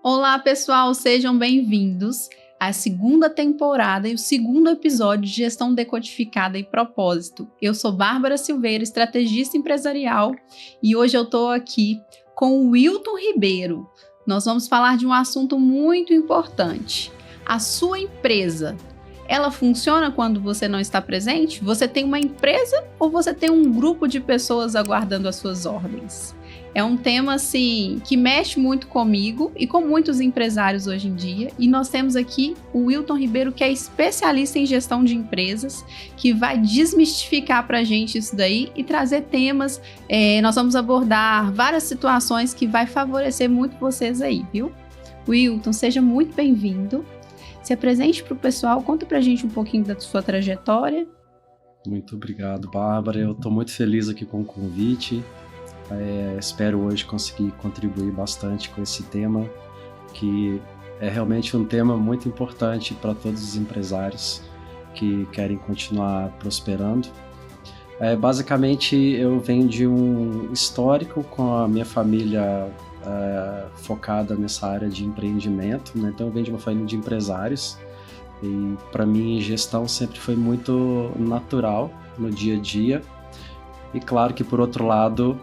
Olá, pessoal, sejam bem-vindos à segunda temporada e o segundo episódio de Gestão Decodificada e Propósito. Eu sou Bárbara Silveira, estrategista empresarial, e hoje eu estou aqui com o Wilton Ribeiro. Nós vamos falar de um assunto muito importante. A sua empresa, ela funciona quando você não está presente? Você tem uma empresa ou você tem um grupo de pessoas aguardando as suas ordens? É um tema, assim, que mexe muito comigo e com muitos empresários hoje em dia. E nós temos aqui o Wilton Ribeiro, que é especialista em gestão de empresas, que vai desmistificar para a gente isso daí e trazer temas. Nós vamos abordar várias situações que vai favorecer muito vocês aí, viu? Wilton, seja muito bem-vindo. Se apresente para o pessoal, conta para a gente um pouquinho da sua trajetória. Muito obrigado, Bárbara. Eu estou muito feliz aqui com o convite. Espero hoje conseguir contribuir bastante com esse tema, que é realmente um tema muito importante para todos os empresários que querem continuar prosperando. Basicamente, eu venho de um histórico com a minha família focada nessa área de empreendimento, né? Então eu venho de uma família de empresários e para mim gestão sempre foi muito natural no dia a dia. E claro que, por outro lado,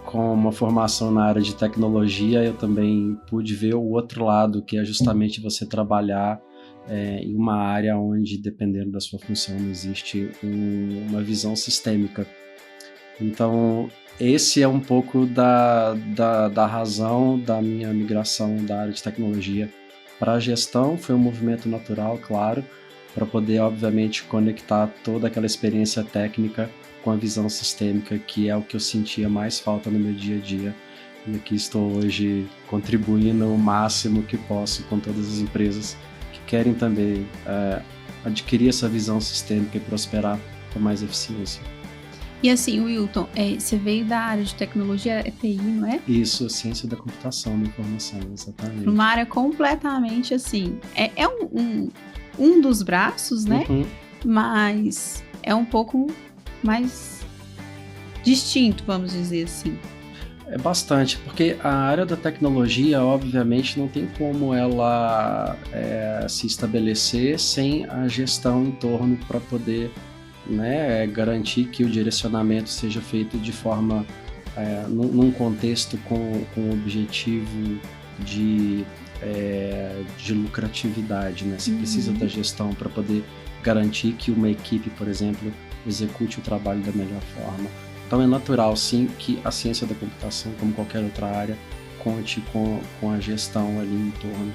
com uma formação na área de tecnologia, eu também pude ver o outro lado, que é justamente você trabalhar em uma área onde, dependendo da sua função, não existe uma visão sistêmica. Então, esse é um pouco da razão da minha migração da área de tecnologia para a gestão. Foi um movimento natural, claro, para poder, obviamente, conectar toda aquela experiência técnica com a visão sistêmica, que é o que eu sentia mais falta no meu dia a dia. E aqui estou hoje contribuindo o máximo que posso com todas as empresas que querem também adquirir essa visão sistêmica e prosperar com mais eficiência. E assim, Wilton, você veio da área de tecnologia, TI, não é? Isso, ciência da computação, da informação, exatamente. Uma área completamente assim, um dos braços, né? Uhum. Mas é um pouco mais distinto, vamos dizer assim. É bastante, porque a área da tecnologia, obviamente, não tem como ela se estabelecer sem a gestão em torno para poder, né, garantir que o direcionamento seja feito de forma, num contexto com o objetivo de lucratividade, né? Você precisa da gestão para poder garantir que uma equipe, por exemplo, execute o trabalho da melhor forma. Então é natural, sim, que a ciência da computação, como qualquer outra área, conte com a gestão ali em torno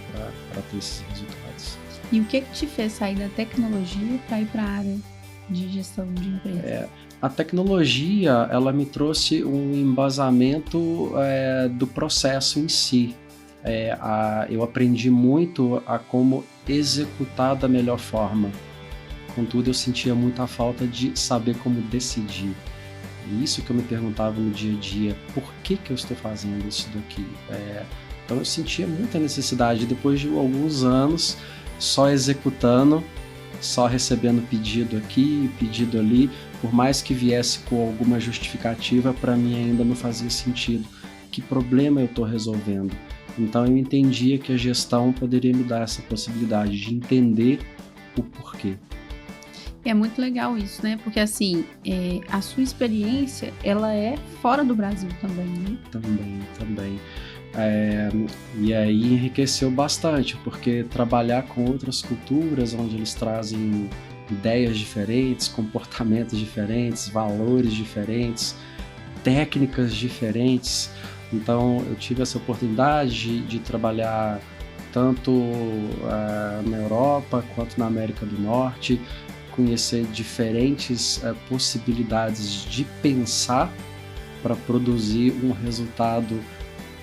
para ter esses resultados. E o que te fez sair da tecnologia para ir para a área de gestão de empresa? A tecnologia, ela me trouxe um embasamento do processo em si. Eu aprendi muito a como executar da melhor forma. Contudo, eu sentia muita falta de saber como decidir. E isso que eu me perguntava no dia a dia, por que eu estou fazendo isso daqui? Então eu sentia muita necessidade, depois de alguns anos, só executando, só recebendo pedido aqui, pedido ali, por mais que viesse com alguma justificativa, para mim ainda não fazia sentido. Que problema eu estou resolvendo? Então eu entendia que a gestão poderia me dar essa possibilidade de entender o porquê. É muito legal isso, né? Porque assim, a sua experiência, ela é fora do Brasil também, né? Também. E aí enriqueceu bastante, porque trabalhar com outras culturas, onde eles trazem ideias diferentes, comportamentos diferentes, valores diferentes, técnicas diferentes. Então eu tive essa oportunidade de trabalhar tanto na Europa quanto na América do Norte, conhecer diferentes possibilidades de pensar para produzir um resultado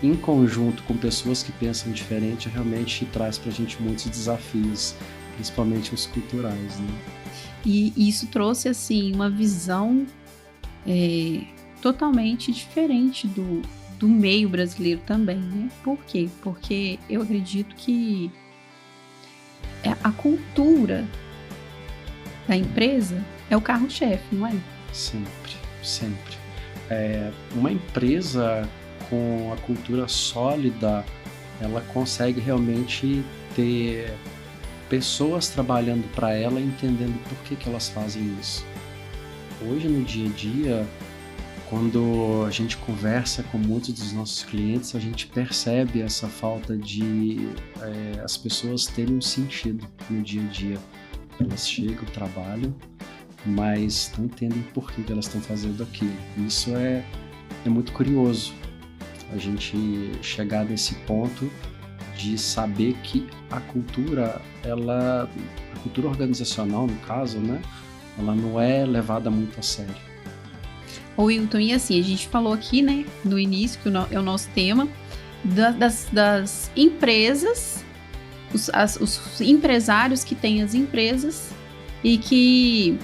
em conjunto com pessoas que pensam diferente, realmente traz para a gente muitos desafios, principalmente os culturais, né? E isso trouxe, assim, uma visão totalmente diferente do meio brasileiro também, né? Por quê? Porque eu acredito que a cultura da empresa é o carro-chefe, não é? Sempre. Uma empresa com a cultura sólida, ela consegue realmente ter pessoas trabalhando para ela, entendendo por que elas fazem isso. Hoje, no dia a dia, quando a gente conversa com muitos dos nossos clientes, a gente percebe essa falta de as pessoas terem um sentido no dia a dia. Elas chegam, trabalham, mas não entendem por que elas estão fazendo aquilo. Isso é muito curioso, a gente chegar nesse ponto de saber que a cultura organizacional, no caso, né, ela não é levada muito a sério. Ô Wilton, e assim, a gente falou aqui, né, no início, que é o nosso tema, das empresas, os empresários que têm as empresas e que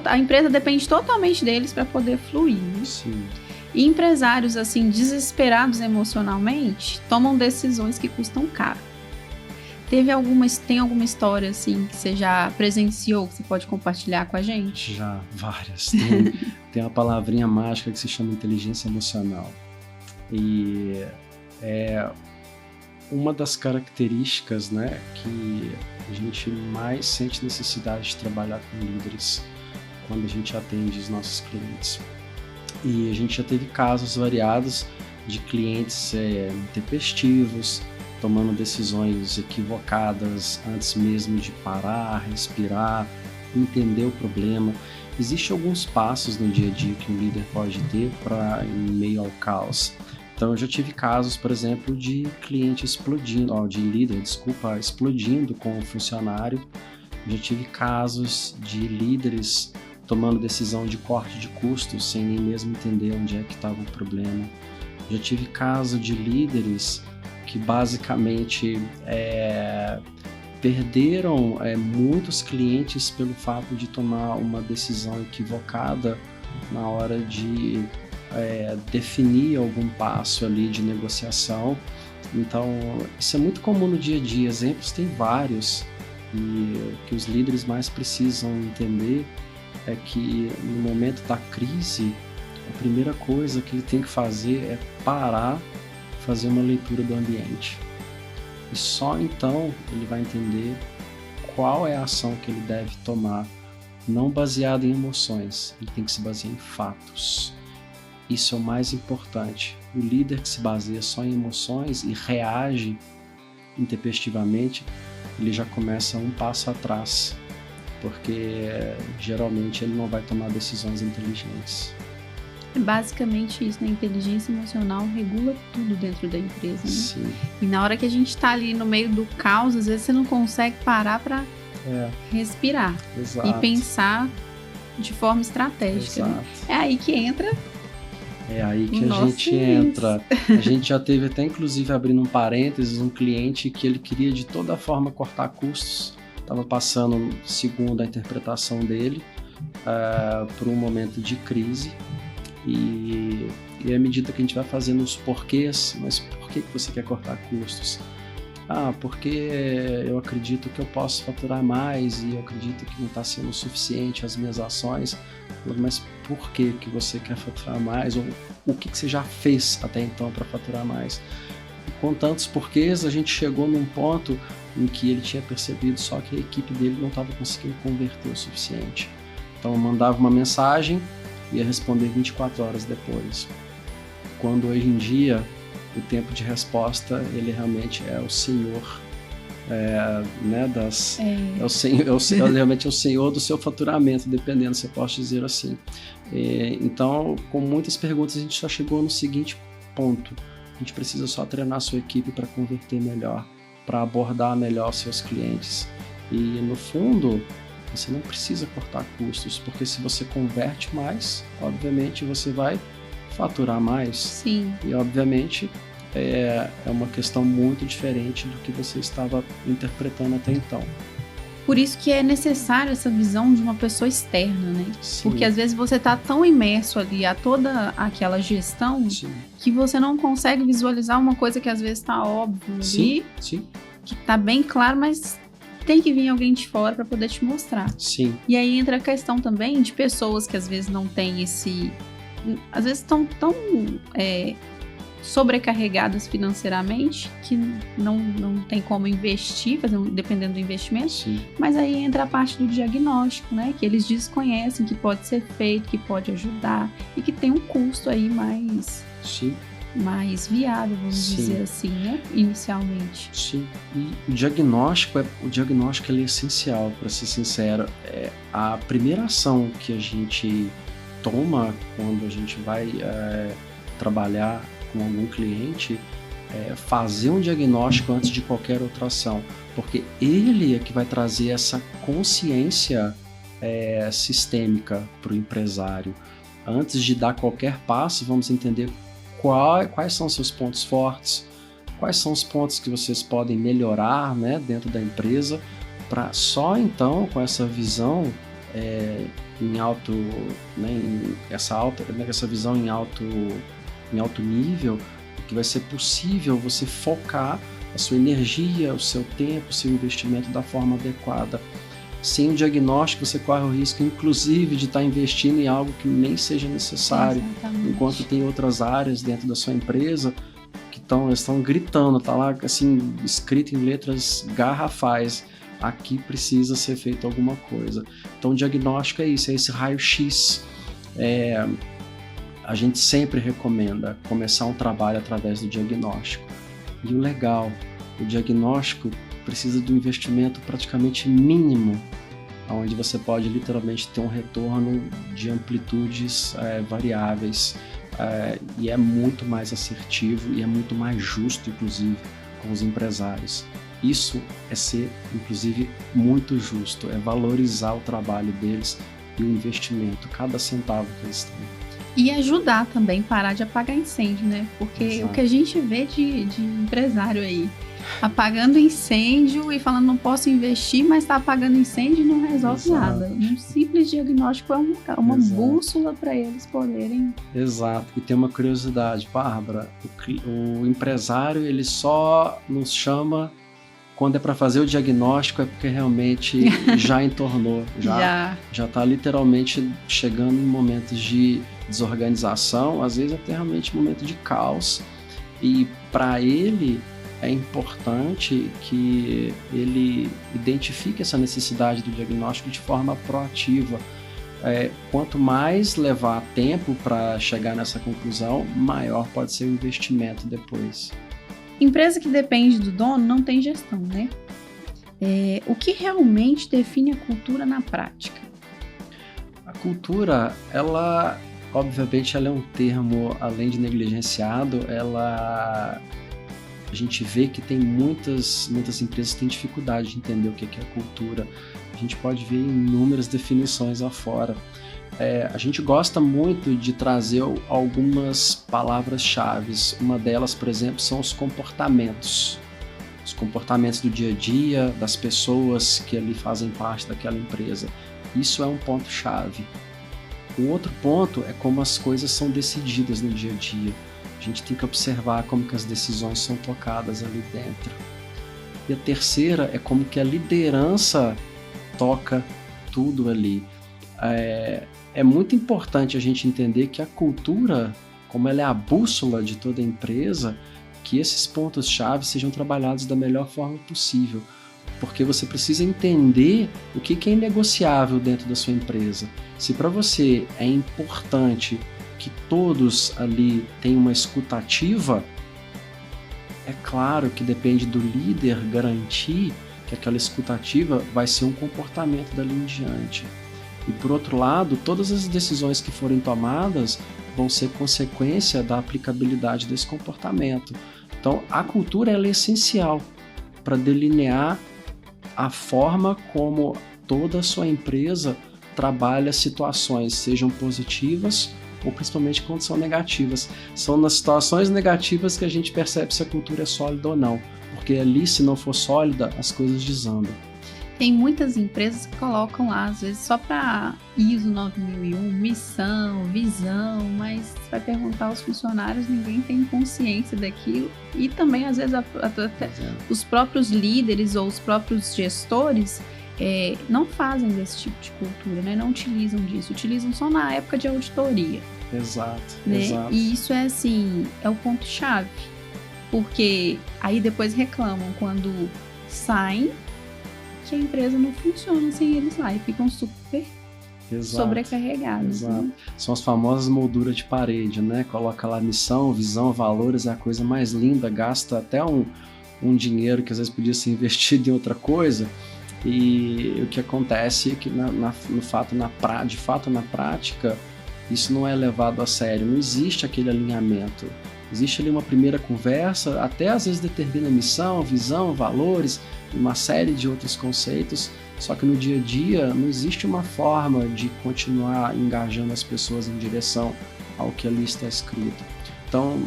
a empresa depende totalmente deles para poder fluir, né? Sim. E empresários, assim, desesperados emocionalmente, tomam decisões que custam caro. Tem alguma história, assim, que você já presenciou, que você pode compartilhar com a gente? Já, várias. Tem uma palavrinha mágica que se chama inteligência emocional. E é uma das características, né, que a gente mais sente necessidade de trabalhar com líderes quando a gente atende os nossos clientes. E a gente já teve casos variados de clientes intempestivos, tomando decisões equivocadas antes mesmo de parar, respirar, entender o problema. Existem alguns passos no dia a dia que um líder pode ter para em meio ao caos. Então eu já tive casos, por exemplo, de cliente explodindo com o funcionário. Já tive casos de líderes tomando decisão de corte de custos sem nem mesmo entender onde é que estava o problema. Já tive caso de líderes que basicamente perderam muitos clientes pelo fato de tomar uma decisão equivocada na hora de definir algum passo ali de negociação. Então, isso é muito comum no dia a dia. Exemplos tem vários, e o que os líderes mais precisam entender é que no momento da crise, a primeira coisa que ele tem que fazer é parar, fazer uma leitura do ambiente. E só então ele vai entender qual é a ação que ele deve tomar, não baseado em emoções, ele tem que se basear em fatos. Isso é o mais importante. O líder que se baseia só em emoções e reage intempestivamente, ele já começa um passo atrás, porque geralmente ele não vai tomar decisões inteligentes. É basicamente isso, né? A inteligência emocional regula tudo dentro da empresa, né? Sim. E na hora que a gente tá ali no meio do caos, às vezes você não consegue parar para respirar. Exato. E pensar de forma estratégica. Exato. Né? É aí que entra. É aí que a gente entra. A gente já teve até, inclusive, abrindo um parênteses, um cliente que ele queria de toda forma cortar custos. Estava passando, segundo a interpretação dele, por um momento de crise. E à medida que a gente vai fazendo os porquês, mas por que você quer cortar custos? Porque eu acredito que eu posso faturar mais e eu acredito que não está sendo suficiente as minhas ações. Mas por que você quer faturar mais? Ou o que você já fez até então para faturar mais? E com tantos porquês, a gente chegou num ponto em que ele tinha percebido só que a equipe dele não estava conseguindo converter o suficiente. Então eu mandava uma mensagem e ia responder 24 horas depois. Quando hoje em dia o tempo de resposta ele realmente é o senhor, realmente é o senhor do seu faturamento, dependendo, se eu posso dizer assim. Então, com muitas perguntas, a gente só chegou no seguinte ponto: a gente precisa só treinar a sua equipe para converter melhor, para abordar melhor seus clientes. E no fundo, você não precisa cortar custos, porque se você converte mais, obviamente você vai faturar mais. Sim. E obviamente é uma questão muito diferente do que você estava interpretando até então. Por isso que é necessário essa visão de uma pessoa externa, né? Sim. Porque às vezes você está tão imerso ali a toda aquela gestão, Sim. que você não consegue visualizar uma coisa que às vezes está óbvio ali, que está bem claro, mas tem que vir alguém de fora para poder te mostrar. Sim. E aí entra a questão também de pessoas que às vezes não têm às vezes estão tão sobrecarregadas financeiramente, que não tem como investir, dependendo do investimento. Sim. Mas aí entra a parte do diagnóstico, né? Que eles desconhecem, que pode ser feito, que pode ajudar e que tem um custo aí Sim. mais viável, vamos Sim. dizer assim, né? Inicialmente. Sim. E o diagnóstico ele é essencial, para ser sincero. É a primeira ação que a gente toma quando a gente vai trabalhar com algum cliente é fazer um diagnóstico antes de qualquer outra ação, porque ele é que vai trazer essa consciência sistêmica para o empresário. Antes de dar qualquer passo, vamos entender quais são seus pontos fortes, quais são os pontos que vocês podem melhorar, né, dentro da empresa, para só então, com essa visão essa visão em alto nível, que vai ser possível você focar a sua energia, o seu tempo, o seu investimento da forma adequada. Sem o diagnóstico, você corre o risco, inclusive, de estar investindo em algo que nem seja necessário. Exatamente. Enquanto tem outras áreas dentro da sua empresa que estão gritando, tá lá assim, escrito em letras garrafais, aqui precisa ser feito alguma coisa. Então o diagnóstico é isso, é esse raio-x. A gente sempre recomenda começar um trabalho através do diagnóstico. E o legal, o diagnóstico precisa de um investimento praticamente mínimo, onde você pode literalmente ter um retorno de amplitudes variáveis, e é muito mais assertivo e é muito mais justo, inclusive, com os empresários. Isso é ser, inclusive, muito justo, é valorizar o trabalho deles e o investimento, cada centavo que eles têm. E ajudar também, parar de apagar incêndio, né? Porque Exato. O que a gente vê de empresário aí, apagando incêndio e falando não posso investir, mas está apagando incêndio e não resolve Exato. nada. Um simples diagnóstico é uma Exato. bússola para eles poderem... Exato. E tem uma curiosidade, Bárbara, o empresário ele só nos chama quando é para fazer o diagnóstico, é porque realmente já entornou, já está literalmente chegando em momentos de desorganização, às vezes até realmente momento de caos, e para ele é importante que ele identifique essa necessidade do diagnóstico de forma proativa. Quanto mais levar tempo para chegar nessa conclusão, maior pode ser o investimento depois. Empresa que depende do dono não tem gestão, né? O que realmente define a cultura na prática? A cultura, ela, obviamente, ela é um termo, além de negligenciado, a gente vê que tem muitas empresas que têm dificuldade de entender o que é cultura. A gente pode ver inúmeras definições afora. A gente gosta muito de trazer algumas palavras-chave. Uma delas, por exemplo, são os comportamentos. Os comportamentos do dia a dia, das pessoas que ali fazem parte daquela empresa. Isso é um ponto-chave. O outro ponto é como as coisas são decididas no dia a dia. A gente tem que observar como que as decisões são tocadas ali dentro. E a terceira é como que a liderança toca tudo ali. É muito importante a gente entender que a cultura, como ela é a bússola de toda a empresa, que esses pontos-chave sejam trabalhados da melhor forma possível. Porque você precisa entender o que é inegociável dentro da sua empresa. Se para você é importante que todos ali tenham uma escuta ativa, é claro que depende do líder garantir que aquela escuta ativa vai ser um comportamento dali em diante. E por outro lado, todas as decisões que forem tomadas vão ser consequência da aplicabilidade desse comportamento. Então, a cultura ela é essencial para delinear a forma como toda a sua empresa trabalha situações, sejam positivas ou principalmente quando são negativas. São nas situações negativas que a gente percebe se a cultura é sólida ou não, porque ali, se não for sólida, as coisas desandam. Tem muitas empresas que colocam lá, às vezes, só para ISO 9001, missão, visão, mas você vai perguntar aos funcionários, ninguém tem consciência daquilo. E também, às vezes, até os próprios líderes ou os próprios gestores não fazem desse tipo de cultura, né? Não utilizam disso, utilizam só na época de auditoria. Exato, né? exato. E isso é assim, é o ponto-chave. Porque aí depois reclamam quando saem que a empresa não funciona sem eles lá e ficam super sobrecarregados. Exato. Né? São as famosas molduras de parede, né? Coloca lá missão, visão, valores, é a coisa mais linda, gasta até um dinheiro que às vezes podia ser investido em outra coisa. E o que acontece é que de fato na prática isso não é levado a sério, não existe aquele alinhamento. Existe ali uma primeira conversa, até às vezes determina missão, visão, valores, uma série de outros conceitos, só que no dia a dia não existe uma forma de continuar engajando as pessoas em direção ao que ali está escrito. Então,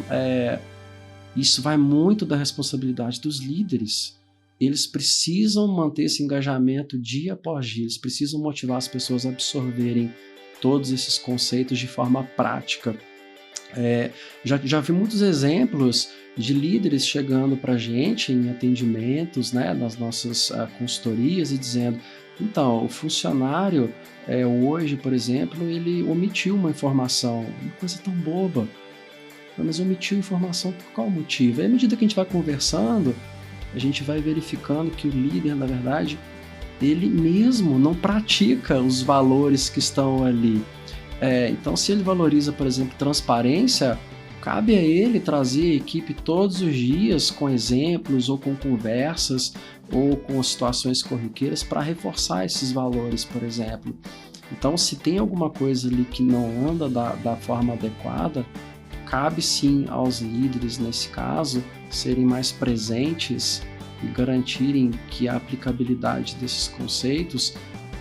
isso vai muito da responsabilidade dos líderes. Eles precisam manter esse engajamento dia após dia, eles precisam motivar as pessoas a absorverem todos esses conceitos de forma prática. Já vi muitos exemplos de líderes chegando para a gente em atendimentos, né, nas nossas consultorias e dizendo, então, o funcionário hoje, por exemplo, ele omitiu uma informação, uma coisa tão boba, mas omitiu informação por qual motivo? E à medida que a gente vai conversando, a gente vai verificando que o líder, na verdade, ele mesmo não pratica os valores que estão ali. Então, se ele valoriza, por exemplo, transparência, cabe a ele trazer a equipe todos os dias com exemplos ou com conversas ou com situações corriqueiras para reforçar esses valores, por exemplo. Então, se tem alguma coisa ali que não anda da forma adequada, cabe sim aos líderes, nesse caso, serem mais presentes e garantirem que a aplicabilidade desses conceitos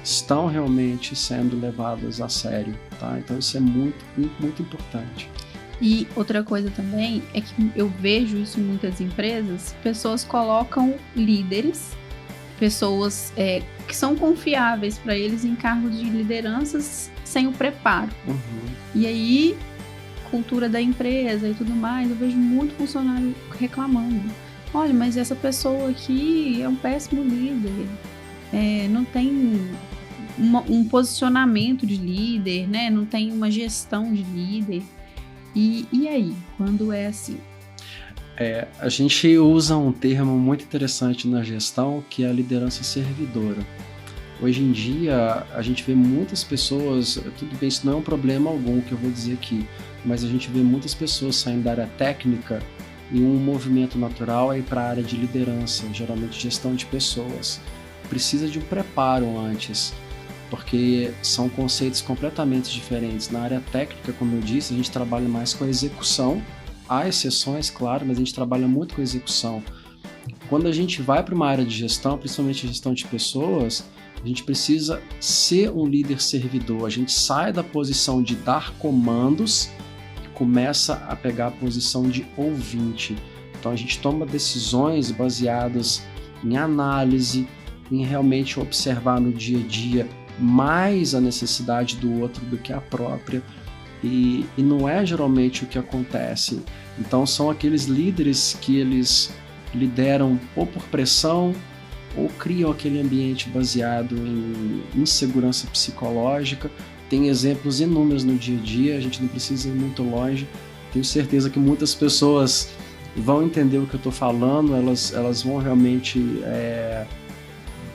estão realmente sendo levadas a sério, tá? Então isso é muito, muito, muito importante. E outra coisa também é que eu vejo isso em muitas empresas, pessoas colocam líderes, pessoas que são confiáveis para eles em cargos de lideranças sem o preparo. Uhum. E aí, cultura da empresa e tudo mais, eu vejo muito funcionário reclamando. Olha, mas essa pessoa aqui é um péssimo líder, não tem um posicionamento de líder, né? Não tem uma gestão de líder. E aí, quando é assim? A gente usa um termo muito interessante na gestão, que é a liderança servidora. Hoje em dia, a gente vê muitas pessoas, tudo bem, isso não é um problema algum que eu vou dizer aqui, mas a gente vê muitas pessoas saindo da área técnica e um movimento natural é ir para a área de liderança, geralmente gestão de pessoas. Precisa de um preparo antes, porque são conceitos completamente diferentes. Na área técnica, como eu disse, a gente trabalha mais com a execução, há exceções, claro, mas a gente trabalha muito com a execução. Quando a gente vai para uma área de gestão, principalmente gestão de pessoas, a gente precisa ser um líder servidor, a gente sai da posição de dar comandos e começa a pegar a posição de ouvinte. Então a gente toma decisões baseadas em análise, em realmente observar no dia a dia mais a necessidade do outro do que a própria, e não é geralmente o que acontece. Então são aqueles líderes que eles lideram ou por pressão ou criam aquele ambiente baseado em insegurança psicológica. Tem exemplos inúmeros no dia a dia, a gente não precisa ir muito longe. Tenho certeza que muitas pessoas vão entender o que eu estou falando, elas vão realmente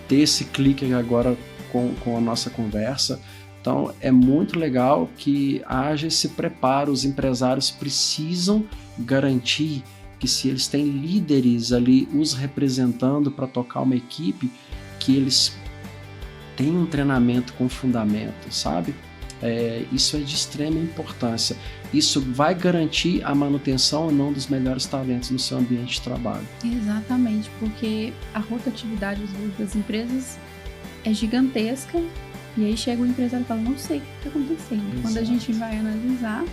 ter esse clique agora com a nossa conversa. Então é muito legal que haja esse preparo, os empresários precisam garantir que se eles têm líderes ali os representando para tocar uma equipe, que eles tenham um treinamento com fundamento, sabe? Isso é de extrema importância. Isso vai garantir a manutenção ou não dos melhores talentos no seu ambiente de trabalho. Exatamente, porque a rotatividade das empresas é gigantesca, e aí chega o empresário e fala, não sei o que está acontecendo. Exato. Quando a gente vai analisar,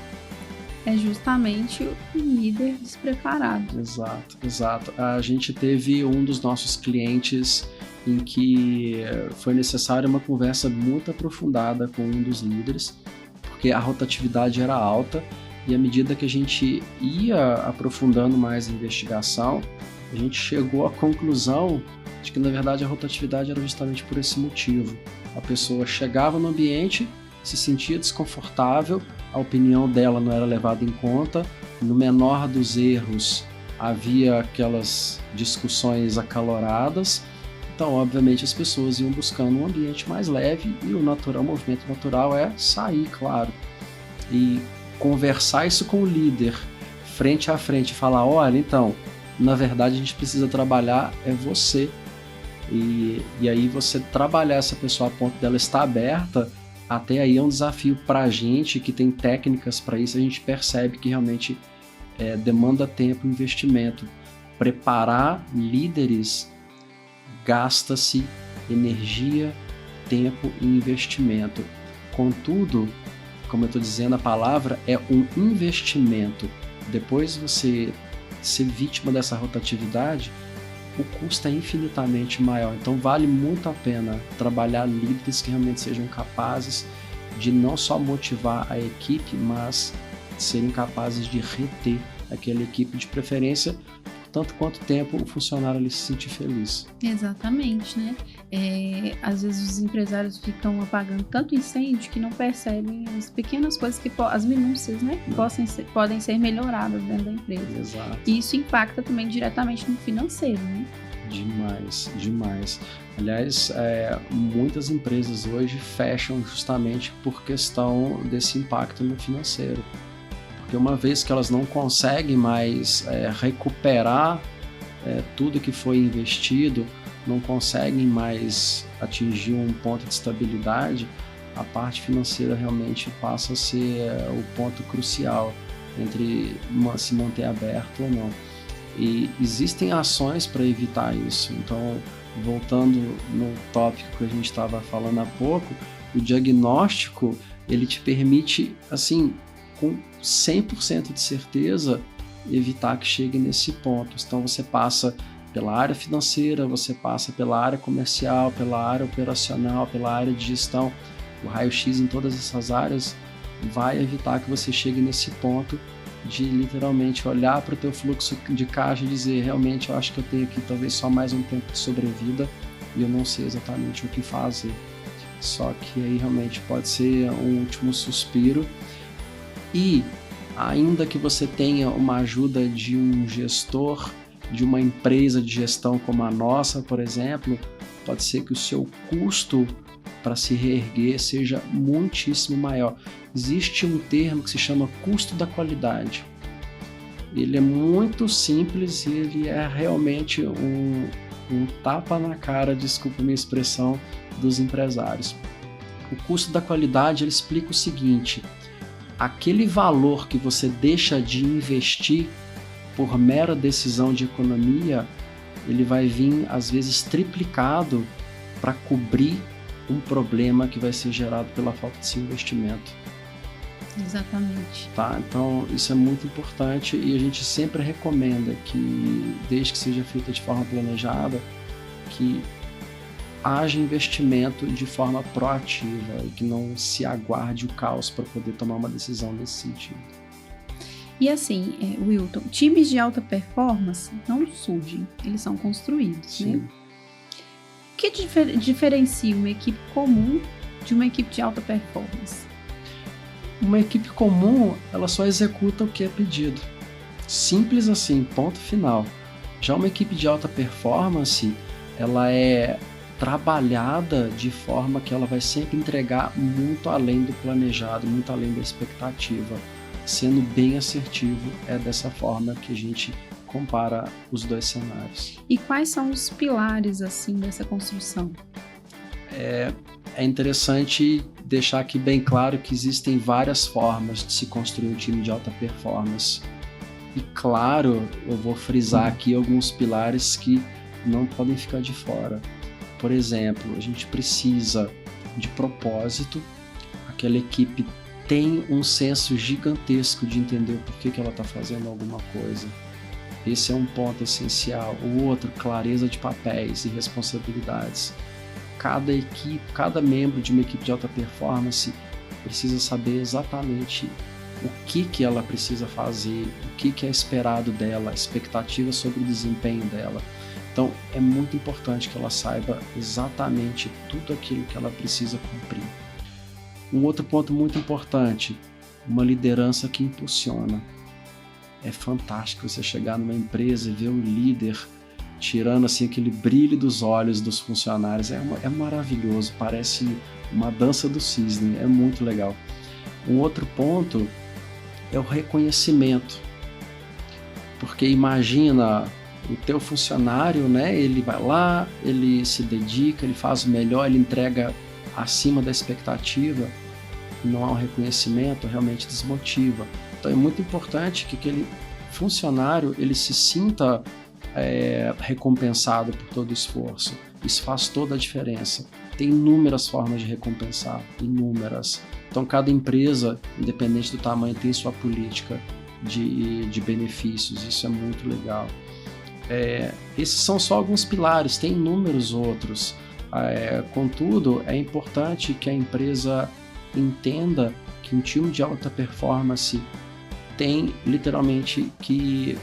é justamente o líder despreparado. Exato. A gente teve um dos nossos clientes em que foi necessária uma conversa muito aprofundada com um dos líderes, porque a rotatividade era alta, e à medida que a gente ia aprofundando mais a investigação, a gente chegou à conclusão de que, na verdade, a rotatividade era justamente por esse motivo. A pessoa chegava no ambiente, se sentia desconfortável, a opinião dela não era levada em conta, no menor dos erros havia aquelas discussões acaloradas, então obviamente as pessoas iam buscando um ambiente mais leve e o movimento natural é sair, claro, e conversar isso com o líder frente a frente e falar, olha, então, na verdade a gente precisa trabalhar é você, e aí você trabalhar essa pessoa a ponto dela estar aberta, até aí é um desafio para a gente que tem técnicas para isso, a gente percebe que realmente demanda tempo e investimento. Preparar líderes gasta-se energia, tempo e investimento. Contudo, como eu estou dizendo, a palavra é um investimento. Depois você ser vítima dessa rotatividade, o custo é infinitamente maior. Então vale muito a pena trabalhar líderes que realmente sejam capazes de não só motivar a equipe, mas serem capazes de reter aquela equipe, de preferência, tanto quanto tempo o funcionário ali se sentir feliz. Exatamente, né? Às vezes os empresários ficam apagando tanto incêndio que não percebem as pequenas coisas, as minúcias, né? Que podem ser melhoradas dentro da empresa. Exato. E isso impacta também diretamente no financeiro, né? Demais. Aliás, muitas empresas hoje fecham justamente por questão desse impacto no financeiro. Porque uma vez que elas não conseguem mais recuperar tudo que foi investido, não conseguem mais atingir um ponto de estabilidade, a parte financeira realmente passa a ser o ponto crucial entre se manter aberto ou não. E existem ações para evitar isso. Então, voltando no tópico que a gente estava falando há pouco, o diagnóstico ele te permite, assim, com 100% de certeza, evitar que chegue nesse ponto. Então você passa pela área financeira, você passa pela área comercial, pela área operacional, pela área de gestão. O raio-x em todas essas áreas vai evitar que você chegue nesse ponto de literalmente olhar para o teu fluxo de caixa e dizer, realmente eu acho que eu tenho aqui talvez só mais um tempo de sobrevida e eu não sei exatamente o que fazer. Só que aí realmente pode ser um último suspiro. E ainda que você tenha uma ajuda de um gestor, de uma empresa de gestão como a nossa, por exemplo, pode ser que o seu custo para se reerguer seja muitíssimo maior. Existe um termo que se chama custo da qualidade. Ele é muito simples e ele é realmente um tapa na cara, desculpa a minha expressão, dos empresários. O custo da qualidade ele explica o seguinte: aquele valor que você deixa de investir por mera decisão de economia, ele vai vir às vezes triplicado para cobrir um problema que vai ser gerado pela falta desse investimento. Exatamente. Tá? Então isso é muito importante e a gente sempre recomenda que, desde que seja feita de forma planejada, que haja investimento de forma proativa e que não se aguarde o caos para poder tomar uma decisão nesse sentido. E assim, Wilton, times de alta performance não surgem, eles são construídos, Sim. né? O que diferencia uma equipe comum de uma equipe de alta performance? Uma equipe comum, ela só executa o que é pedido. Simples assim, ponto final. Já uma equipe de alta performance, ela é trabalhada de forma que ela vai sempre entregar muito além do planejado, muito além da expectativa. Sendo bem assertivo, é dessa forma que a gente compara os dois cenários. E quais são os pilares assim dessa construção? É interessante deixar aqui bem claro que existem várias formas de se construir um time de alta performance. E claro, eu vou frisar aqui alguns pilares que não podem ficar de fora. Por exemplo, a gente precisa de propósito. Aquela equipe tem um senso gigantesco de entender por que ela está fazendo alguma coisa. Esse é um ponto essencial. O outro, clareza de papéis e responsabilidades. Cada membro de uma equipe de alta performance precisa saber exatamente o que ela precisa fazer, o que é esperado dela, a expectativa sobre o desempenho dela. Então, é muito importante que ela saiba exatamente tudo aquilo que ela precisa cumprir. Um outro ponto muito importante, uma liderança que impulsiona. É fantástico você chegar numa empresa e ver o líder tirando assim aquele brilho dos olhos dos funcionários. É maravilhoso, parece uma dança do cisne, é muito legal. Um outro ponto é o reconhecimento, porque imagina o teu funcionário, né? Ele vai lá, ele se dedica, ele faz o melhor, ele entrega acima da expectativa, não há um reconhecimento, realmente desmotiva. Então é muito importante que aquele funcionário ele se sinta recompensado por todo o esforço. Isso faz toda a diferença. Tem inúmeras formas de recompensar, inúmeras. Então cada empresa, independente do tamanho, tem sua política de benefícios. Isso é muito legal. Esses são só alguns pilares, tem inúmeros outros. Contudo, é importante que a empresa entenda que um time de alta performance tem literalmente que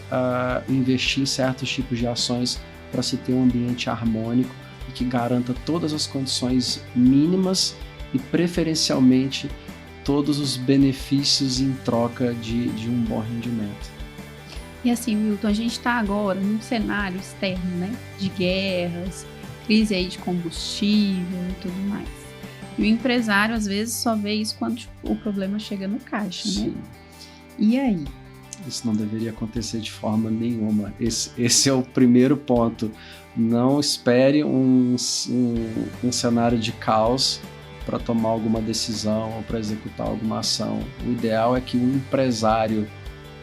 investir em certos tipos de ações para se ter um ambiente harmônico e que garanta todas as condições mínimas e preferencialmente todos os benefícios em troca de um bom rendimento. E assim, Wilton, a gente está agora num cenário externo, né? De guerras, crise aí de combustível e tudo mais. E o empresário, às vezes, só vê isso quando o problema chega no caixa, né? Sim. E aí? Isso não deveria acontecer de forma nenhuma. Esse é o primeiro ponto. Não espere um cenário de caos para tomar alguma decisão ou para executar alguma ação. O ideal é que um empresário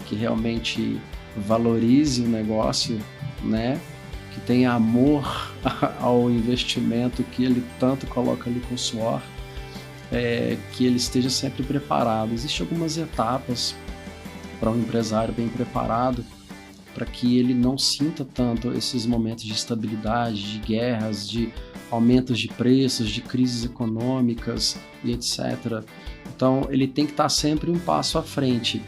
que realmente valorize o negócio, né, que tenha amor ao investimento que ele tanto coloca ali com suor, que ele esteja sempre preparado. Existem algumas etapas para um empresário bem preparado para que ele não sinta tanto esses momentos de instabilidade, de guerras, de aumentos de preços, de crises econômicas e etc. Então ele tem que estar sempre um passo à frente.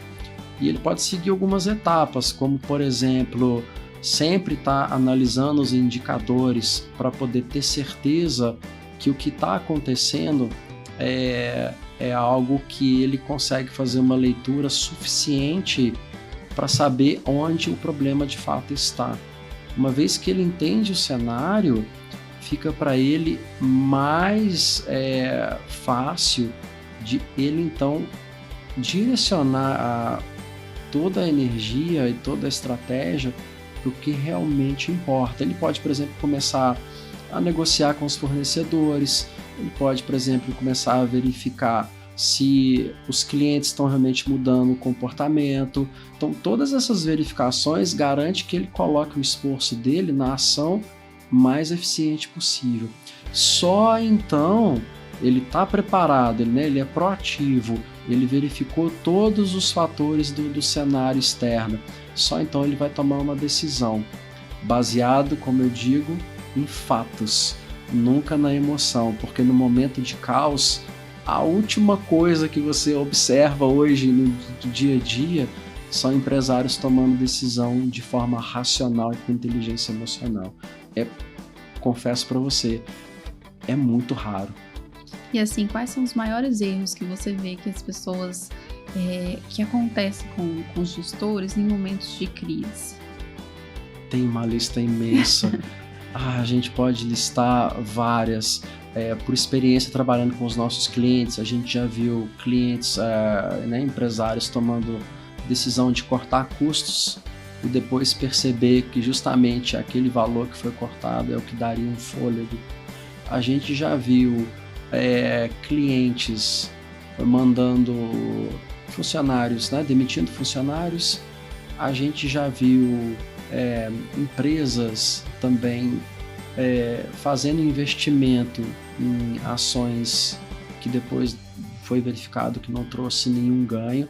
E ele pode seguir algumas etapas, como por exemplo, sempre estar analisando os indicadores para poder ter certeza que o que está acontecendo é algo que ele consegue fazer uma leitura suficiente para saber onde o problema de fato está. Uma vez que ele entende o cenário, fica para ele mais fácil de ele então direcionar toda a energia e toda a estratégia para o que realmente importa. Ele pode, por exemplo, começar a negociar com os fornecedores, ele pode, por exemplo, começar a verificar se os clientes estão realmente mudando o comportamento. Então, todas essas verificações garantem que ele coloque o esforço dele na ação mais eficiente possível. Só então ele está preparado, ele é proativo, ele verificou todos os fatores do cenário externo. Só então ele vai tomar uma decisão baseado, como eu digo, em fatos, nunca na emoção, porque no momento de caos, a última coisa que você observa hoje no dia a dia são empresários tomando decisão de forma racional e com inteligência emocional. Confesso para você, é muito raro. E assim, quais são os maiores erros que você vê que as pessoas, que acontecem com os gestores em momentos de crise? Tem uma lista imensa. A gente pode listar várias. Por experiência trabalhando com os nossos clientes, a gente já viu clientes, empresários tomando decisão de cortar custos e depois perceber que justamente aquele valor que foi cortado é o que daria um fôlego. A gente já viu clientes mandando funcionários, demitindo funcionários. A gente já viu empresas também fazendo investimento em ações que depois foi verificado que não trouxe nenhum ganho,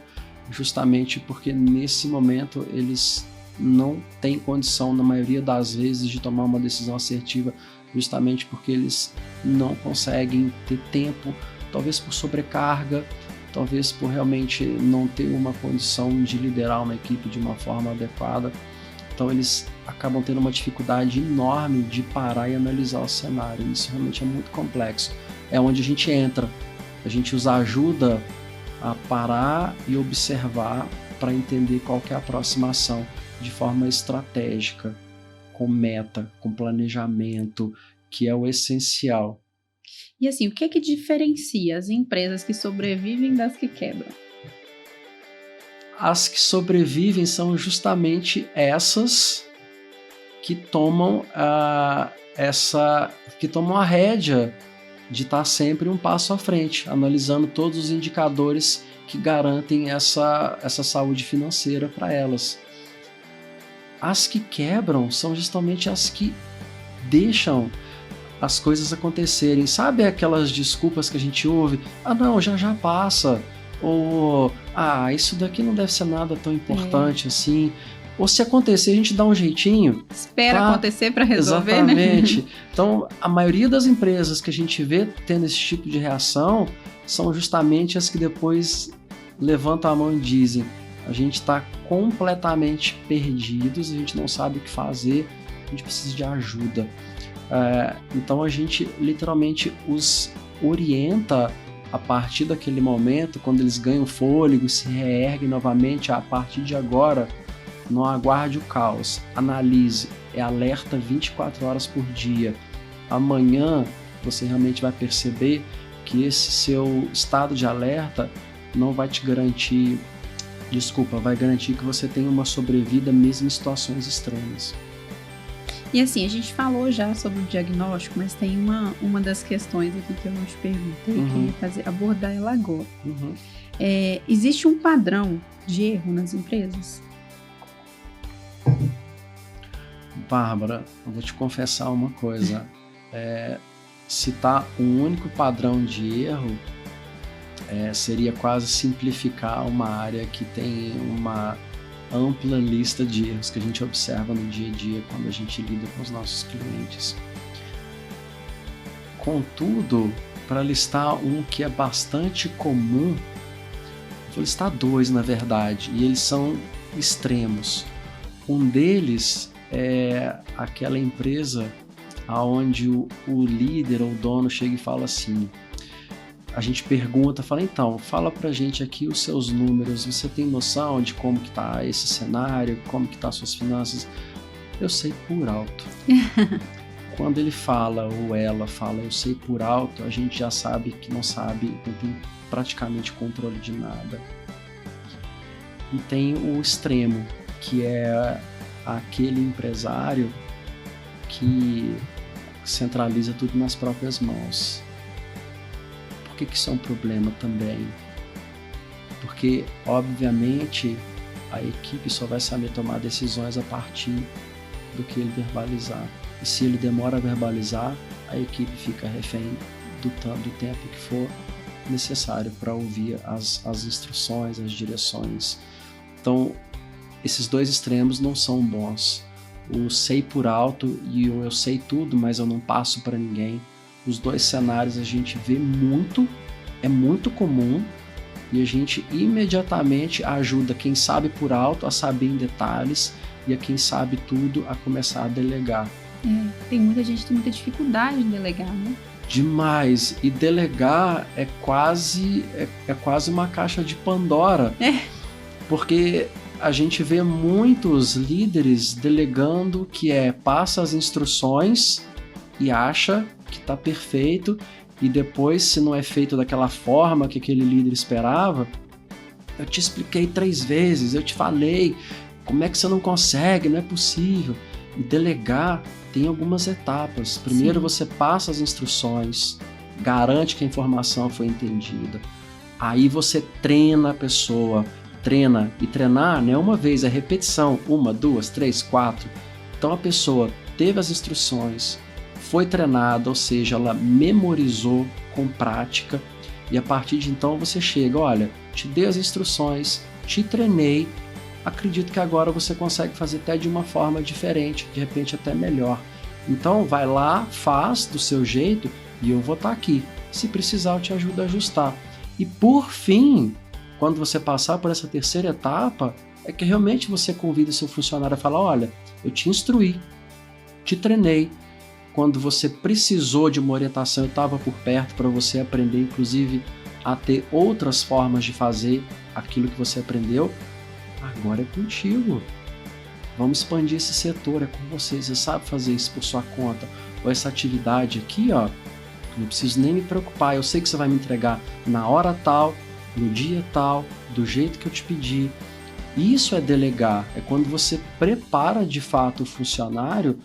justamente porque nesse momento eles não têm condição, na maioria das vezes, de tomar uma decisão assertiva, justamente porque eles não conseguem ter tempo, talvez por sobrecarga, talvez por realmente não ter uma condição de liderar uma equipe de uma forma adequada. Então eles acabam tendo uma dificuldade enorme de parar e analisar o cenário. Isso realmente é muito complexo. É onde a gente entra. A gente os ajuda a parar e observar para entender qual que é a próxima ação de forma estratégica, com meta, com planejamento, que é o essencial. E assim, o que é que diferencia as empresas que sobrevivem das que quebram? As que sobrevivem são justamente essas que tomam a rédea de estar sempre um passo à frente, analisando todos os indicadores que garantem essa saúde financeira para elas. As que quebram são justamente as que deixam as coisas acontecerem. Sabe aquelas desculpas que a gente ouve? Ah, não, já passa. Ou, isso daqui não deve ser nada tão importante assim. Ou se acontecer, a gente dá um jeitinho. Espera acontecer para resolver, exatamente. Né? Então, a maioria das empresas que a gente vê tendo esse tipo de reação são justamente as que depois levantam a mão e dizem: a gente está completamente perdidos, a gente não sabe o que fazer, a gente precisa de ajuda. Então, a gente literalmente os orienta a partir daquele momento, quando eles ganham fôlego, se reerguem novamente. A partir de agora, não aguarde o caos, analise, é alerta 24 horas por dia. Amanhã você realmente vai perceber que esse seu estado de alerta não vai te garantir, vai garantir que você tenha uma sobrevida mesmo em situações extremas. E assim, a gente falou já sobre o diagnóstico, mas tem uma das questões aqui que eu não te perguntei, eu queria abordar ela agora. Existe um padrão de erro nas empresas? Bárbara, eu vou te confessar uma coisa. Citar um único padrão de erro seria quase simplificar uma área que tem uma ampla lista de erros que a gente observa no dia a dia quando a gente lida com os nossos clientes. Contudo, para listar um que é bastante comum, vou listar dois na verdade, e eles são extremos. Um deles é aquela empresa onde o líder ou o dono chega e fala assim, a gente pergunta, fala, então, fala pra gente aqui os seus números, você tem noção de como que tá esse cenário, como que tá suas finanças? Eu sei por alto. Quando ele fala ou ela fala, eu sei por alto, a gente já sabe que não sabe, não tem praticamente controle de nada. E tem o extremo, que é aquele empresário que centraliza tudo nas próprias mãos. Por que isso é um problema também? Porque, obviamente, a equipe só vai saber tomar decisões a partir do que ele verbalizar. E se ele demora a verbalizar, a equipe fica refém do tempo que for necessário para ouvir as instruções, as direções. Então, esses dois extremos não são bons. O sei por alto e o eu sei tudo, mas eu não passo para ninguém. Os dois cenários a gente vê muito, é muito comum, e a gente imediatamente ajuda quem sabe por alto a saber em detalhes e a quem sabe tudo a começar a delegar. Tem muita gente que tem muita dificuldade em delegar, né? Demais. E delegar é quase uma caixa de Pandora. Porque a gente vê muitos líderes delegando que passa as instruções e acha que está perfeito, e depois, se não é feito daquela forma que aquele líder esperava, eu te expliquei 3 vezes, eu te falei, como é que você não consegue, não é possível. E delegar tem algumas etapas. Primeiro você passa as instruções, garante que a informação foi entendida, aí você treina a pessoa, e treinar não é uma vez, é repetição, 1, 2, 3, 4. Então a pessoa teve as instruções, foi treinada, ou seja, ela memorizou com prática, e a partir de então você chega, olha, te dei as instruções, te treinei, acredito que agora você consegue fazer até de uma forma diferente, de repente até melhor. Então vai lá, faz do seu jeito e eu vou estar aqui. Se precisar eu te ajudo a ajustar. E por fim, quando você passar por essa terceira etapa, é que realmente você convida seu funcionário a falar, olha, eu te instruí, te treinei. Quando você precisou de uma orientação, eu estava por perto para você aprender, inclusive a ter outras formas de fazer aquilo que você aprendeu, agora é contigo. Vamos expandir esse setor, é com você. Você sabe fazer isso por sua conta. Ou essa atividade aqui, ó, não preciso nem me preocupar. Eu sei que você vai me entregar na hora tal, no dia tal, do jeito que eu te pedi. Isso é delegar. É quando você prepara de fato o funcionário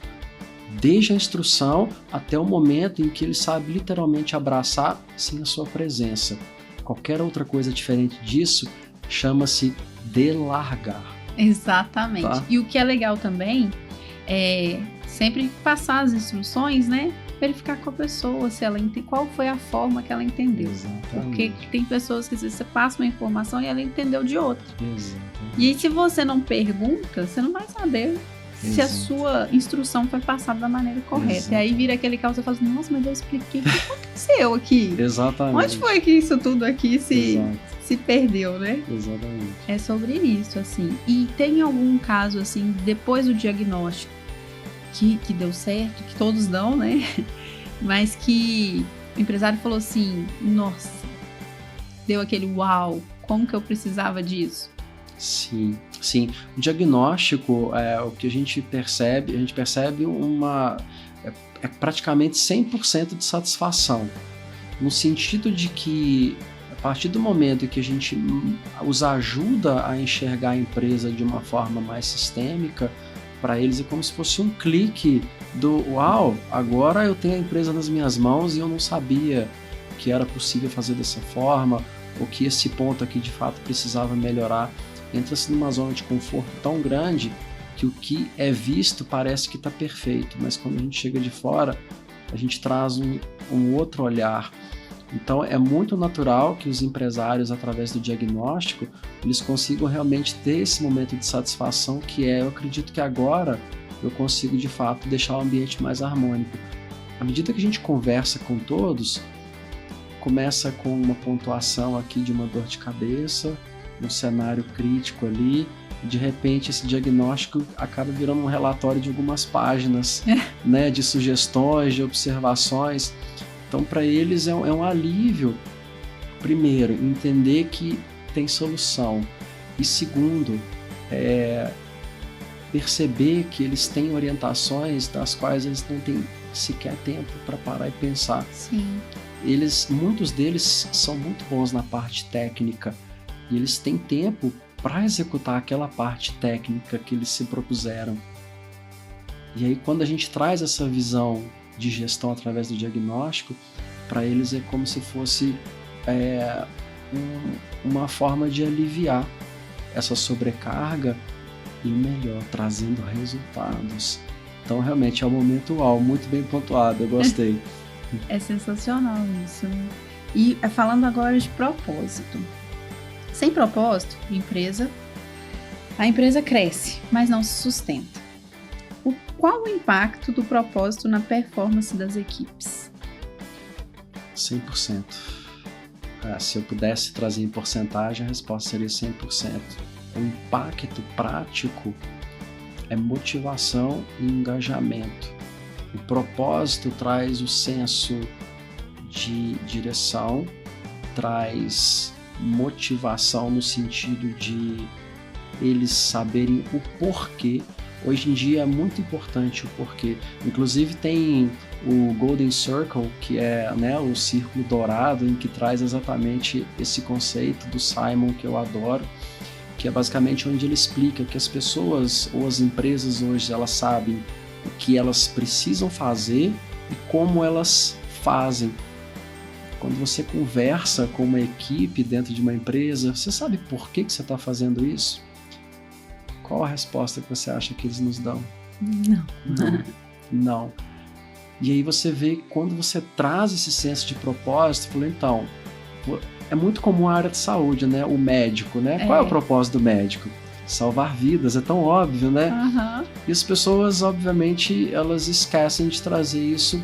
desde a instrução até o momento em que ele sabe literalmente abraçar sem a sua presença. Qualquer outra coisa diferente disso chama-se delargar. Exatamente. Tá? E o que é legal também é sempre passar as instruções, né? Verificar com a pessoa se ela qual foi a forma que ela entendeu. Exatamente. Porque tem pessoas que às vezes você passa uma informação e ela entendeu de outra. Exatamente. E aí, se você não pergunta, você não vai saber se a sua instrução foi passada da maneira correta. Exato. E aí vira aquele caso, você fala assim, nossa, mas eu expliquei, o que aconteceu aqui? Exatamente. Onde foi que isso tudo aqui se perdeu, né? Exatamente. É sobre isso, assim. E tem algum caso, assim, depois do diagnóstico, que deu certo, que todos dão, né? Mas que o empresário falou assim, nossa, deu aquele uau, como que eu precisava disso? Sim. O diagnóstico, o que a gente percebe é praticamente 100% de satisfação, no sentido de que a partir do momento que a gente os ajuda a enxergar a empresa de uma forma mais sistêmica, para eles é como se fosse um clique do uau, agora eu tenho a empresa nas minhas mãos e eu não sabia que era possível fazer dessa forma, ou que esse ponto aqui de fato precisava melhorar. Entra-se numa zona de conforto tão grande que o que é visto parece que está perfeito, mas quando a gente chega de fora, a gente traz um outro olhar. Então é muito natural que os empresários, através do diagnóstico, eles consigam realmente ter esse momento de satisfação que eu acredito que agora eu consigo de fato deixar o ambiente mais harmônico. À medida que a gente conversa com todos, começa com uma pontuação aqui de uma dor de cabeça, um cenário crítico ali, e de repente esse diagnóstico acaba virando um relatório de algumas páginas, né, de sugestões, de observações. Então, para eles é um alívio, primeiro, entender que tem solução, e segundo, perceber que eles têm orientações das quais eles não têm sequer tempo para parar e pensar. Sim. Muitos deles são muito bons na parte técnica, e eles têm tempo para executar aquela parte técnica que eles se propuseram. E aí, quando a gente traz essa visão de gestão através do diagnóstico, para eles é como se fosse uma forma de aliviar essa sobrecarga e melhor, trazendo resultados. Então, realmente, é um momento uau, muito bem pontuado, eu gostei. É sensacional isso, né? E falando agora de propósito. Sem propósito, a empresa cresce, mas não se sustenta. Qual o impacto do propósito na performance das equipes? 100%. Se eu pudesse trazer em porcentagem, a resposta seria 100%. O impacto prático é motivação e engajamento. O propósito traz o senso de direção, traz motivação no sentido de eles saberem o porquê. Hoje em dia é muito importante o porquê. Inclusive tem o Golden Circle, que é, né, o círculo dourado, em que traz exatamente esse conceito do Simon, que eu adoro, que é basicamente onde ele explica que as pessoas ou as empresas hoje elas sabem o que elas precisam fazer e como elas fazem. Quando você conversa com uma equipe dentro de uma empresa, você sabe por que você está fazendo isso? Qual a resposta que você acha que eles nos dão? Não. E aí você vê, quando você traz esse senso de propósito, fala, então, é muito comum a área de saúde, né? O médico, né? Qual é o propósito do médico? Salvar vidas, é tão óbvio, né? Uhum. E as pessoas, obviamente, elas esquecem de trazer isso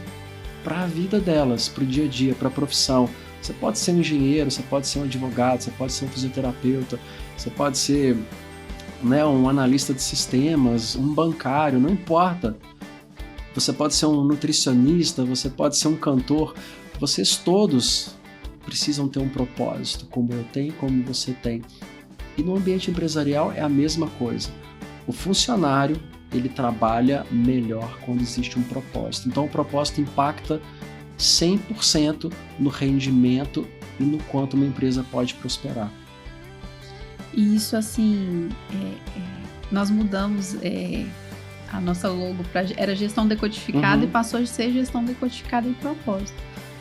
para a vida delas, para o dia a dia, para a profissão. Você pode ser um engenheiro, você pode ser um advogado, você pode ser um fisioterapeuta, você pode ser, né, um analista de sistemas, um bancário, não importa. Você pode ser um nutricionista, você pode ser um cantor. Vocês todos precisam ter um propósito, como eu tenho, como você tem. E no ambiente empresarial é a mesma coisa. O funcionário, ele trabalha melhor quando existe um propósito. Então o propósito impacta 100% no rendimento e no quanto uma empresa pode prosperar. E isso, assim, nós mudamos a nossa logo era gestão decodificada e passou a ser gestão decodificada em propósito.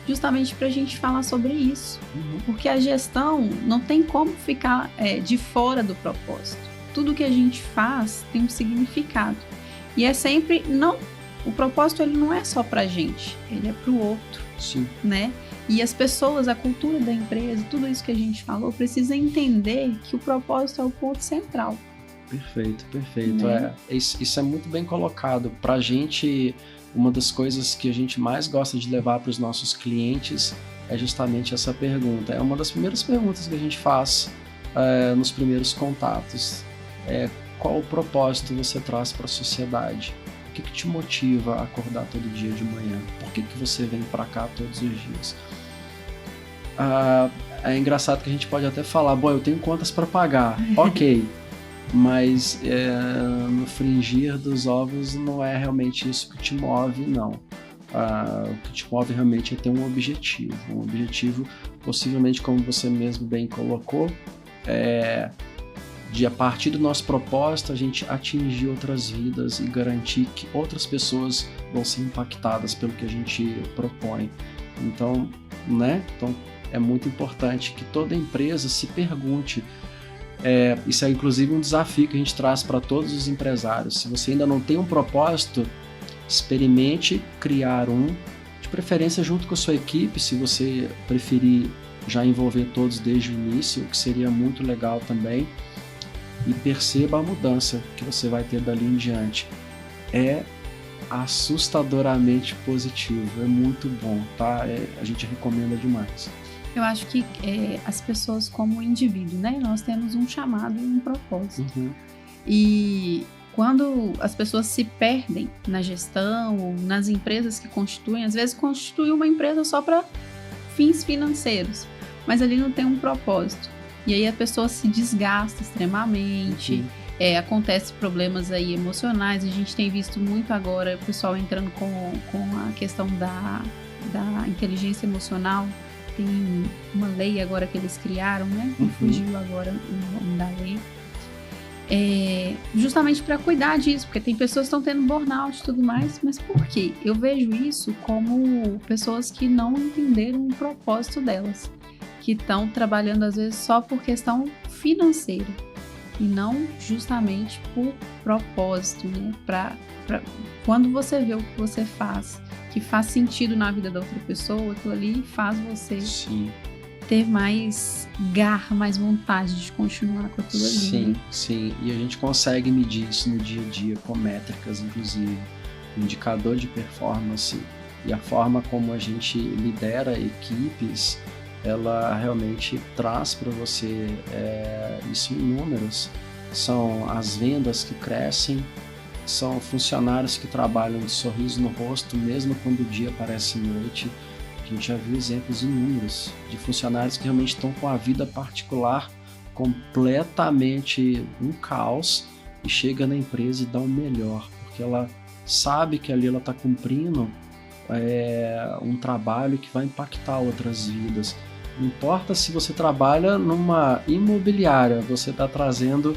Justamente para a gente falar sobre isso. Porque a gestão não tem como ficar de fora do propósito. Tudo que a gente faz tem um significado. E é sempre... o propósito ele não é só para a gente, ele é para o outro. Sim. Né? E as pessoas, a cultura da empresa, tudo isso que a gente falou, precisa entender que o propósito é o ponto central. Perfeito. Né? Isso é muito bem colocado. Para a gente, uma das coisas que a gente mais gosta de levar para os nossos clientes é justamente essa pergunta. É uma das primeiras perguntas que a gente faz nos primeiros contatos. Qual o propósito você traz para a sociedade? O que te motiva a acordar todo dia de manhã? Por que você vem para cá todos os dias? É engraçado que a gente pode até falar, eu tenho contas para pagar, ok, mas no fringir dos ovos não é realmente isso que te move, não. O que te move realmente é ter um objetivo, possivelmente, como você mesmo bem colocou, de a partir do nosso propósito a gente atingir outras vidas e garantir que outras pessoas vão ser impactadas pelo que a gente propõe. Então, é muito importante que toda empresa se pergunte. Isso é inclusive um desafio que a gente traz para todos os empresários. Se você ainda não tem um propósito, experimente criar de preferência junto com a sua equipe, se você preferir já envolver todos desde o início, o que seria muito legal também. E perceba a mudança que você vai ter dali em diante. É assustadoramente positivo, é muito bom, tá? A gente recomenda demais. Eu acho que as pessoas como indivíduo, né? Nós temos um chamado e um propósito. E quando as pessoas se perdem na gestão ou nas empresas que constituem, às vezes constitui uma empresa só para fins financeiros, mas ali não tem um propósito. E aí a pessoa se desgasta extremamente, acontece problemas aí emocionais. A gente tem visto muito agora o pessoal entrando com a questão da inteligência emocional. Tem uma lei agora que eles criaram, né? Me fugiu agora o nome da lei. Justamente para cuidar disso, porque tem pessoas que estão tendo burnout e tudo mais. Mas por quê? Eu vejo isso como pessoas que não entenderam o propósito delas, que estão trabalhando às vezes só por questão financeira e não justamente por propósito, né? Quando você vê o que você faz, que faz sentido na vida da outra pessoa, aquilo ali faz você ter mais garra, mais vontade de continuar com aquilo ali. Sim. E a gente consegue medir isso no dia a dia com métricas, inclusive, indicador de performance e a forma como a gente lidera equipes. Ela realmente traz para você isso em números. São as vendas que crescem, são funcionários que trabalham de sorriso no rosto, mesmo quando o dia parece noite. A gente já viu exemplos inúmeros de funcionários que realmente estão com a vida particular completamente um caos e chega na empresa e dá o melhor, porque ela sabe que ali ela está cumprindo um trabalho que vai impactar outras vidas. Não importa se você trabalha numa imobiliária, você está trazendo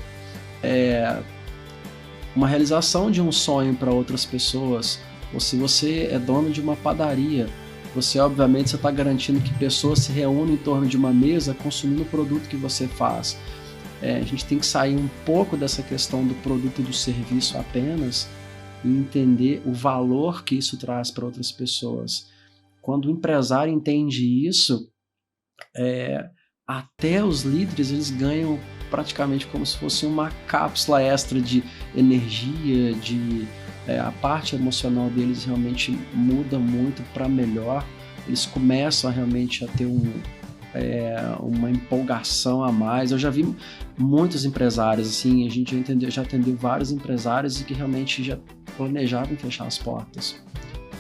uma realização de um sonho para outras pessoas, ou se você é dono de uma padaria, você obviamente está garantindo que pessoas se reúnem em torno de uma mesa consumindo o produto que você faz. A gente tem que sair um pouco dessa questão do produto e do serviço apenas e entender o valor que isso traz para outras pessoas. Quando o empresário entende isso, até os líderes eles ganham praticamente como se fosse uma cápsula extra de energia, a parte emocional deles realmente muda muito para melhor. Eles começam realmente a ter uma empolgação a mais. Eu já vi muitos empresários, assim, a gente já atendeu vários empresários e que realmente já planejavam fechar as portas.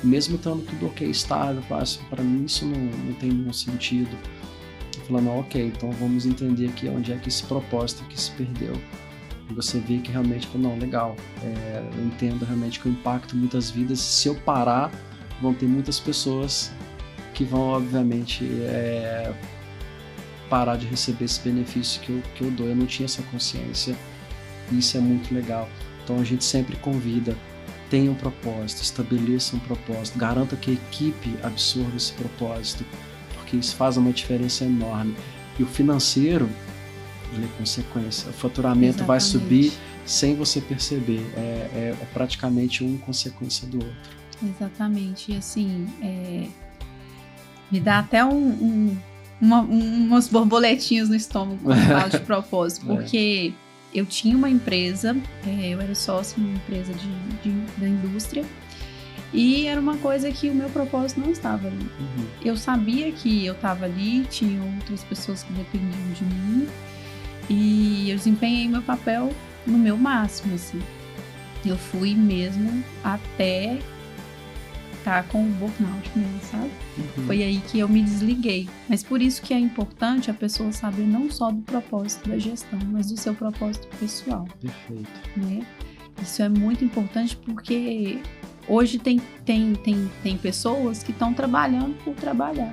Mesmo estando tudo ok, estável, para mim isso não tem nenhum sentido. falando, ok, então vamos entender aqui onde é que esse propósito que se perdeu. E você vê que realmente, não, legal, eu entendo realmente que eu impacto muitas vidas. Se eu parar, vão ter muitas pessoas que vão, obviamente, parar de receber esse benefício que eu dou. Eu não tinha essa consciência, e isso é muito legal. Então a gente sempre convida, tenha um propósito, estabeleça um propósito, garanta que a equipe absorva esse propósito, porque isso faz uma diferença enorme. E o financeiro, ele é consequência. O faturamento vai subir sem você perceber. É praticamente um consequência do outro. Exatamente. E assim, me dá até umas borboletinhas no estômago quando falo de propósito, porque eu tinha uma empresa, eu era sócio de uma empresa da indústria, e era uma coisa que o meu propósito não estava ali. Uhum. Eu sabia que eu estava ali, tinha outras pessoas que dependiam de mim, e eu desempenhei meu papel no meu máximo, assim. Eu fui mesmo até estar com o burnout mesmo, sabe? Uhum. Foi aí que eu me desliguei. Mas por isso que é importante a pessoa saber não só do propósito da gestão, mas do seu propósito pessoal. Perfeito. Né? Isso é muito importante porque hoje tem pessoas que estão trabalhando por trabalhar.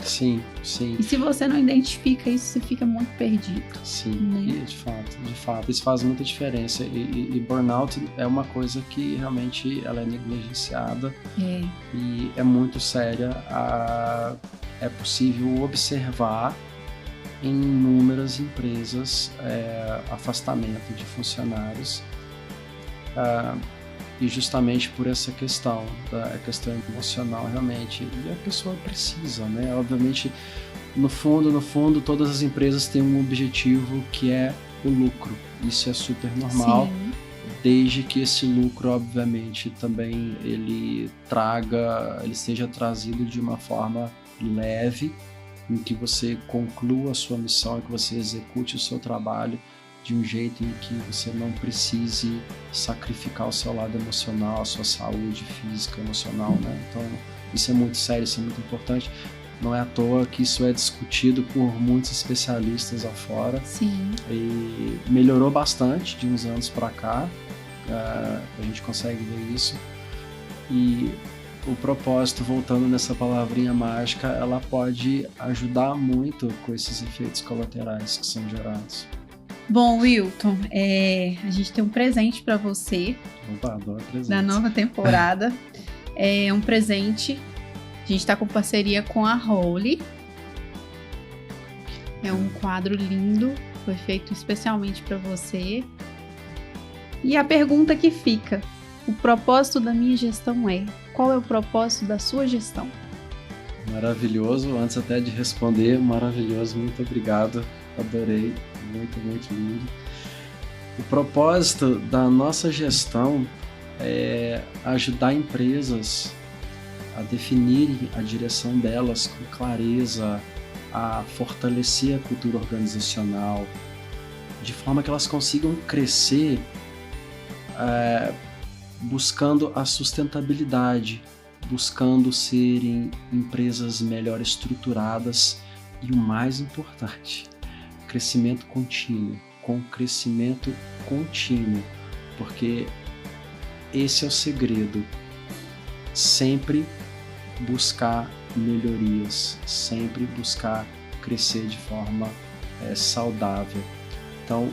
Sim, sim. E se você não identifica isso, você fica muito perdido. Sim, né? E de fato, isso faz muita diferença. E burnout é uma coisa que realmente ela é negligenciada e é muito séria. É possível observar em inúmeras empresas afastamento de funcionários. E justamente por essa questão, a questão emocional realmente, e a pessoa precisa, né? Obviamente, no fundo, todas as empresas têm um objetivo que é o lucro. Isso é super normal, Sim. Desde que esse lucro, obviamente, também ele seja trazido de uma forma leve, em que você conclua a sua missão, que você execute o seu trabalho de um jeito em que você não precise sacrificar o seu lado emocional, a sua saúde física, emocional, né? Então, isso é muito sério, isso é muito importante. Não é à toa que isso é discutido por muitos especialistas afora. Sim. E melhorou bastante de uns anos para cá. A gente consegue ver isso. E o propósito, voltando nessa palavrinha mágica, ela pode ajudar muito com esses efeitos colaterais que são gerados. Bom, Wilton, a gente tem um presente para você. Opa, adoro presente. Da nova temporada. É um presente. A gente está com parceria com a Holy. É um quadro lindo, foi feito especialmente para você. E a pergunta que fica: o propósito da minha gestão é? Qual é o propósito da sua gestão? Maravilhoso. Antes até de responder, maravilhoso. Muito obrigado. Adorei. Muito, muito lindo. O propósito da nossa gestão é ajudar empresas a definirem a direção delas com clareza, a fortalecer a cultura organizacional, de forma que elas consigam crescer buscando a sustentabilidade, buscando serem empresas melhor estruturadas e o mais importante, crescimento contínuo, porque esse é o segredo, sempre buscar melhorias, sempre buscar crescer de forma saudável. Então,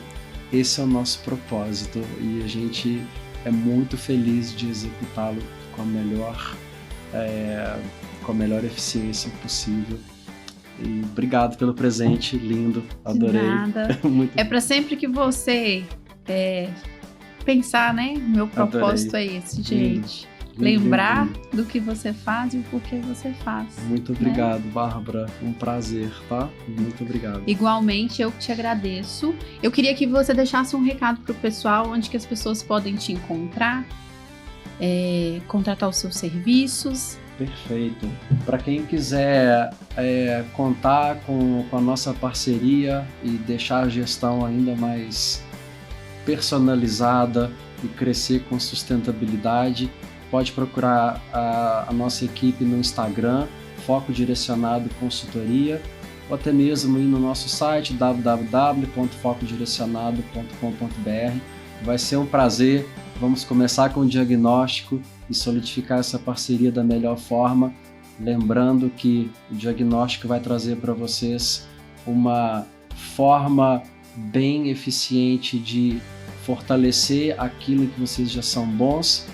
esse é o nosso propósito e a gente é muito feliz de executá-lo com a melhor eficiência possível. E obrigado pelo presente, lindo, adorei. De nada. Muito para sempre que você pensar, né? Meu propósito é esse, gente. Lembrar do que você faz e o porquê você faz. Muito obrigado, né? Bárbara. Um prazer, tá? Muito obrigado. Igualmente, eu te agradeço. Eu queria que você deixasse um recado pro pessoal, onde que as pessoas podem te encontrar, contratar os seus serviços. Perfeito. Para quem quiser contar com a nossa parceria e deixar a gestão ainda mais personalizada e crescer com sustentabilidade, pode procurar a nossa equipe no Instagram, Foco Direcionado Consultoria, ou até mesmo ir no nosso site www.focodirecionado.com.br. Vai ser um prazer. Vamos começar com o diagnóstico e solidificar essa parceria da melhor forma, lembrando que o diagnóstico vai trazer para vocês uma forma bem eficiente de fortalecer aquilo em que vocês já são bons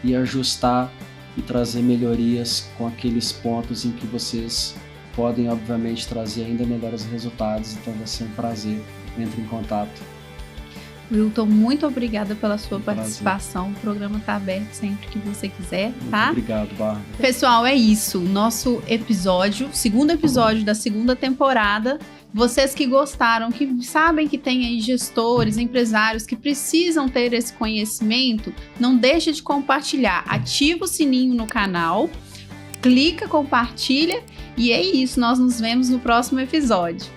e ajustar e trazer melhorias com aqueles pontos em que vocês podem, obviamente, trazer ainda melhores resultados. Então vai ser um prazer. Entre em contato. Wilton, muito obrigada pela sua participação. O programa está aberto sempre que você quiser, tá? Muito obrigado, Bárbara. Pessoal, é isso. Nosso episódio, segundo episódio da segunda temporada. Vocês que gostaram, que sabem que tem aí gestores, empresários que precisam ter esse conhecimento, não deixe de compartilhar. Ativa o sininho no canal, clica, compartilha e é isso. Nós nos vemos no próximo episódio.